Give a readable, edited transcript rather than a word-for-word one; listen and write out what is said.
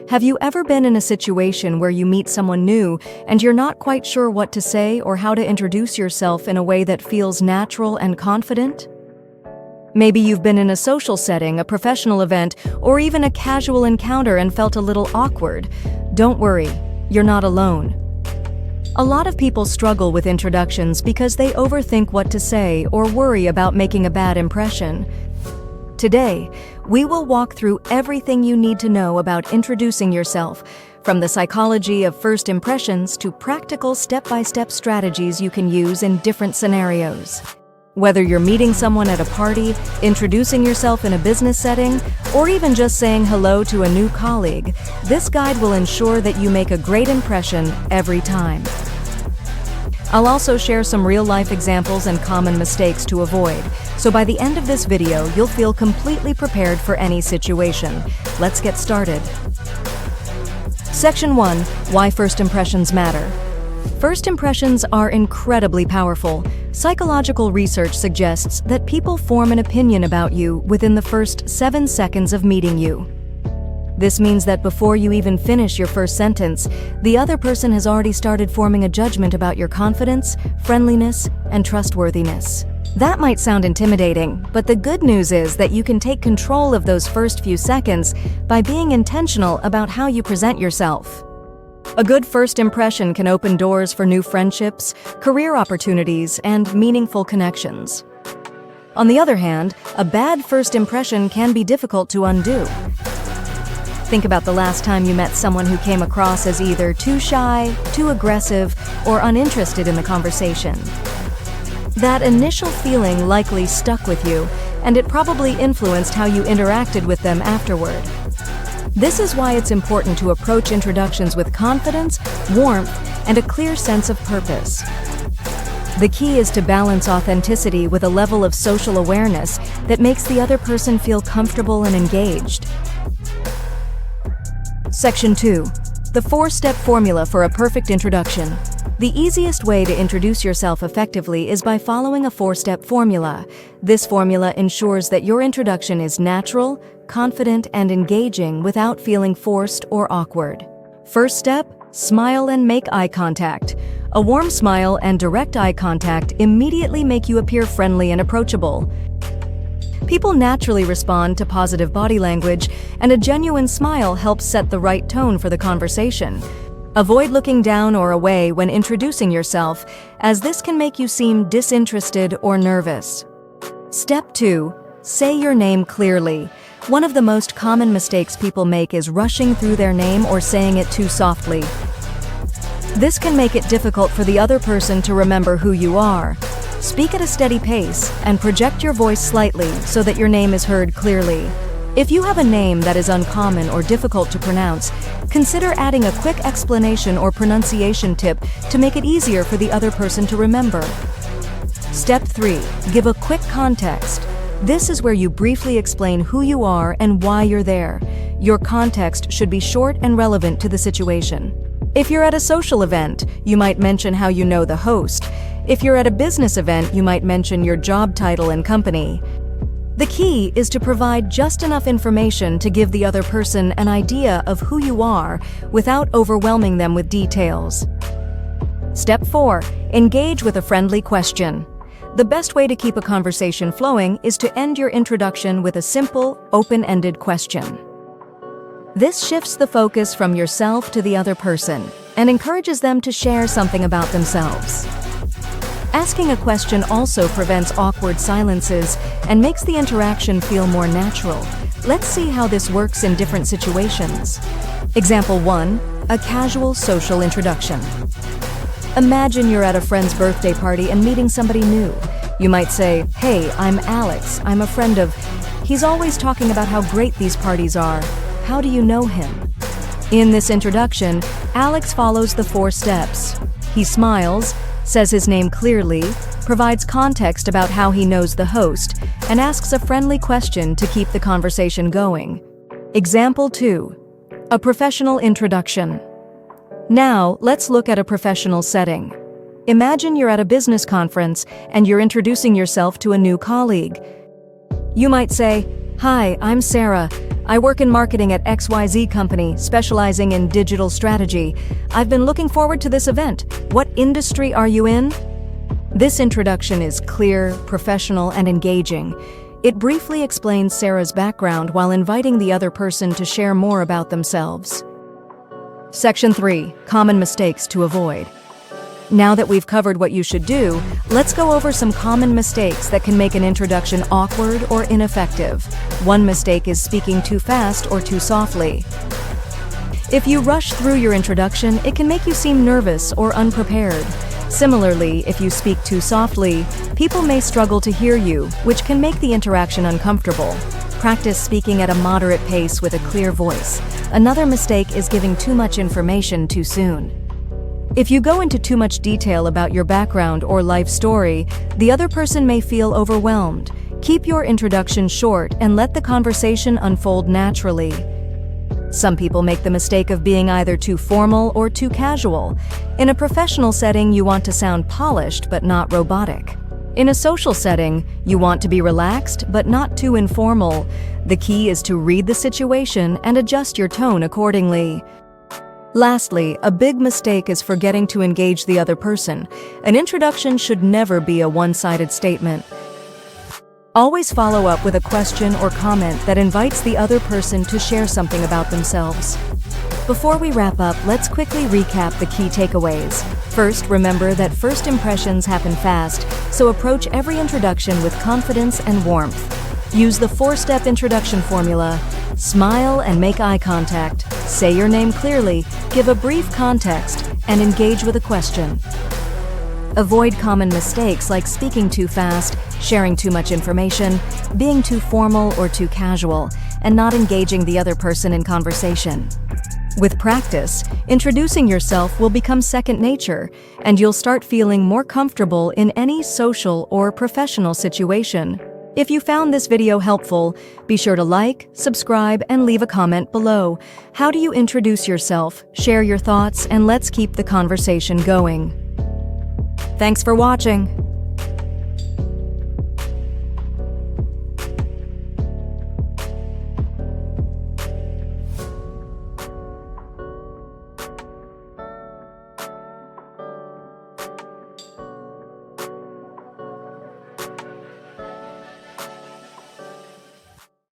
Have you ever been in a situation where you meet someone new and you're not quite sure what to say or how to introduce yourself in a way that feels natural and confident? Maybe you've been in a social setting, a professional event, or even a casual encounter and felt a little awkward. Don't worry, you're not alone. A lot of people struggle with introductions because they overthink what to say or worry about making a bad impression. Today, we will walk through everything you need to know about introducing yourself, from the psychology of first impressions to practical step-by-step strategies you can use in different scenarios. Whether you're meeting someone at a party, introducing yourself in a business setting, or even just saying hello to a new colleague, this guide will ensure that you make a great impression every time. I'll also share some real-life examples and common mistakes to avoid, so by the end of this video, you'll feel completely prepared for any situation. Let's get started. Section 1. Why first impressions matter. First impressions are incredibly powerful. Psychological research suggests that people form an opinion about you within the first 7 seconds of meeting you. This means that before you even finish your first sentence, the other person has already started forming a judgment about your confidence, friendliness, and trustworthiness. That might sound intimidating, but the good news is that you can take control of those first few seconds by being intentional about how you present yourself. A good first impression can open doors for new friendships, career opportunities, and meaningful connections. On the other hand, a bad first impression can be difficult to undo. Think about the last time you met someone who came across as either too shy, too aggressive, or uninterested in the conversation. That initial feeling likely stuck with you, and it probably influenced how you interacted with them afterward. This is why it's important to approach introductions with confidence, warmth, and a clear sense of purpose. The key is to balance authenticity with a level of social awareness that makes the other person feel comfortable and engaged. Section 2. The 4-step formula for a perfect introduction. The easiest way to introduce yourself effectively is by following a 4-step formula. This formula ensures that your introduction is natural, confident, and engaging without feeling forced or awkward. First step, smile and make eye contact. A warm smile and direct eye contact immediately make you appear friendly and approachable. People naturally respond to positive body language, and a genuine smile helps set the right tone for the conversation. Avoid looking down or away when introducing yourself, as this can make you seem disinterested or nervous. Step 2. Say your name clearly. One of the most common mistakes people make is rushing through their name or saying it too softly. This can make it difficult for the other person to remember who you are. Speak at a steady pace and project your voice slightly so that your name is heard clearly. If you have a name that is uncommon or difficult to pronounce, consider adding a quick explanation or pronunciation tip to make it easier for the other person to remember. Step 3. Give a quick context. This is where you briefly explain who you are and why you're there. Your context should be short and relevant to the situation. If you're at a social event, you might mention how you know the host. If you're at a business event, you might mention your job title and company. The key is to provide just enough information to give the other person an idea of who you are without overwhelming them with details. Step 4. Engage with a friendly question. The best way to keep a conversation flowing is to end your introduction with a simple, open-ended question. This shifts the focus from yourself to the other person and encourages them to share something about themselves. Asking a question also prevents awkward silences and makes the interaction feel more natural. Let's see how this works in different situations. Example 1. A casual social introduction. Imagine you're at a friend's birthday party and meeting somebody new. You might say, "Hey, I'm Alex. I'm a friend of..." He's always talking about how great these parties are. How do you know him? In this introduction, Alex follows the 4 steps. He smiles, says his name clearly, provides context about how he knows the host, and asks a friendly question to keep the conversation going. Example 2. A professional introduction. Now, let's look at a professional setting. Imagine you're at a business conference and you're introducing yourself to a new colleague. You might say, "Hi, I'm Sarah. I work in marketing at XYZ company, specializing in digital strategy. I've been looking forward to this event. What industry are you in? This introduction is clear, professional, and engaging. It briefly explains Sarah's background while inviting the other person to share more about themselves. Section 3. Common mistakes to avoid. Now that we've covered what you should do, let's go over some common mistakes that can make an introduction awkward or ineffective. One mistake is speaking too fast or too softly. If you rush through your introduction, it can make you seem nervous or unprepared. Similarly, if you speak too softly, people may struggle to hear you, which can make the interaction uncomfortable. Practice speaking at a moderate pace with a clear voice. Another mistake is giving too much information too soon. If you go into too much detail about your background or life story, the other person may feel overwhelmed. Keep your introduction short and let the conversation unfold naturally. Some people make the mistake of being either too formal or too casual. In a professional setting, you want to sound polished but not robotic. In a social setting, you want to be relaxed but not too informal. The key is to read the situation and adjust your tone accordingly. Lastly, a big mistake is forgetting to engage the other person. An introduction should never be a one-sided statement. Always follow up with a question or comment that invites the other person to share something about themselves. Before we wrap up, let's quickly recap the key takeaways. First, remember that first impressions happen fast, so approach every introduction with confidence and warmth. Use the 4-step introduction formula. Smile and make eye contact. Say your name clearly, give a brief context, and engage with a question. Avoid common mistakes like speaking too fast, sharing too much information, being too formal or too casual, and not engaging the other person in conversation. With practice, introducing yourself will become second nature, and you'll start feeling more comfortable in any social or professional situation. If you found this video helpful, be sure to like, subscribe, and leave a comment below. How do you introduce yourself? Share your thoughts, and let's keep the conversation going. Thanks for watching.